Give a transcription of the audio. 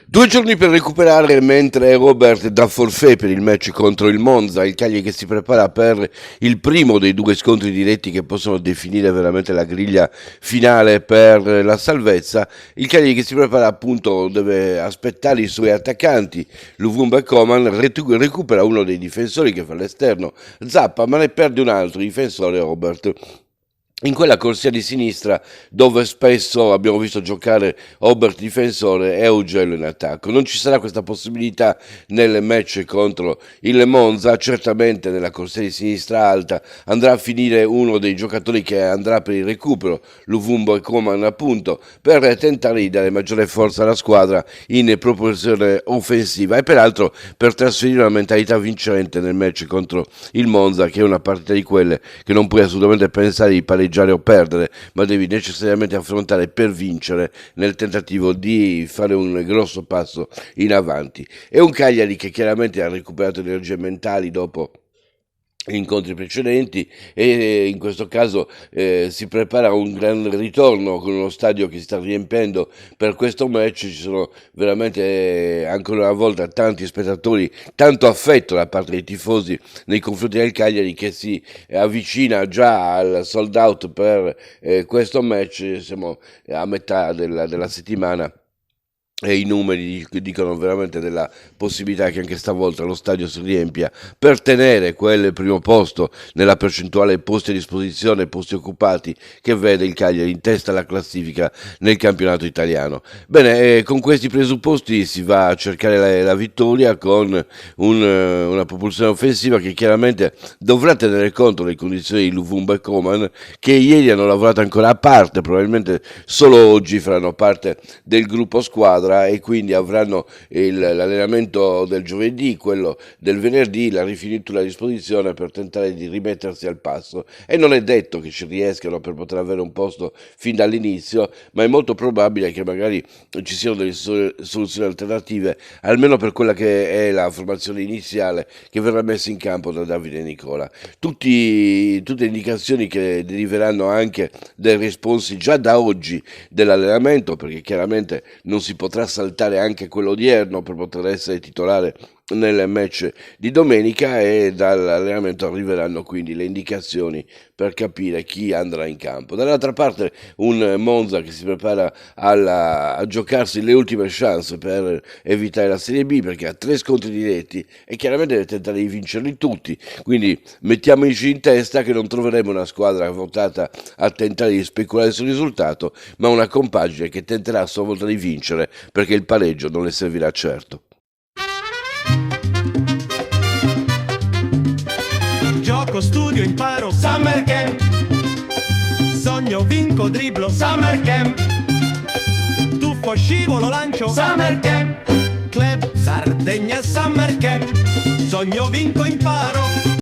2 giorni per recuperare mentre Robert dà forfait per il match contro il Monza, il Cagliari che si prepara per il primo dei 2 scontri diretti che possono definire veramente la griglia finale per la salvezza. Il Cagliari che si prepara appunto deve aspettare i suoi attaccanti, Luvumbo e Coman, recupera uno dei difensori che fa l'esterno, Zappa, ma ne perde un altro difensore, Robert. In quella corsia di sinistra dove spesso abbiamo visto giocare Robert difensore e Augello in attacco. Non ci sarà questa possibilità nel match contro il Monza, certamente nella corsia di sinistra alta andrà a finire uno dei giocatori che andrà per il recupero, Luvumbo e Coman appunto, per tentare di dare maggiore forza alla squadra in proporzione offensiva e peraltro per trasferire una mentalità vincente nel match contro il Monza, che è una partita di quelle che non puoi assolutamente pensare di pareggiare o perdere, ma devi necessariamente affrontare per vincere nel tentativo di fare un grosso passo in avanti. È un Cagliari che chiaramente ha recuperato energie mentali dopo incontri precedenti e in questo caso si prepara a un gran ritorno con uno stadio che si sta riempendo per questo match. Ci sono veramente ancora una volta tanti spettatori, tanto affetto da parte dei tifosi nei confronti del Cagliari, che si avvicina già al sold out per questo match. Siamo a metà della settimana e i numeri dicono veramente della possibilità che anche stavolta lo stadio si riempia per tenere quel primo posto nella percentuale posti a disposizione, posti occupati, che vede il Cagliari in testa alla classifica nel campionato italiano. Bene, con questi presupposti si va a cercare la vittoria con una propulsione offensiva che chiaramente dovrà tenere conto delle condizioni di Luvumbo e Coman, che ieri hanno lavorato ancora a parte, probabilmente solo oggi faranno parte del gruppo squadra e quindi avranno l'allenamento del giovedì, quello del venerdì, la rifinitura a disposizione per tentare di rimettersi al passo, e non è detto che ci riescano per poter avere un posto fin dall'inizio, ma è molto probabile che magari ci siano delle soluzioni alternative, almeno per quella che è la formazione iniziale che verrà messa in campo da Davide Nicola. Tutte indicazioni che deriveranno anche dai responsi già da oggi dell'allenamento, perché chiaramente non si potrà saltare anche quello odierno per poter essere titolare nel match di domenica, e dall'allenamento arriveranno quindi le indicazioni per capire chi andrà in campo. Dall'altra parte un Monza che si prepara a giocarsi le ultime chance per evitare la Serie B, perché ha 3 scontri diretti e chiaramente deve tentare di vincerli tutti, quindi mettiamoci in testa che non troveremo una squadra votata a tentare di speculare sul risultato, ma una compagine che tenterà a sua volta di vincere, perché il pareggio non le servirà certo. Gioco, studio, imparo, Summer Camp. Sogno, vinco, dribblo, Summer Camp. Tuffo, scivolo, lancio, Summer Camp. Club, Sardegna, Summer Camp. Sogno, vinco, imparo.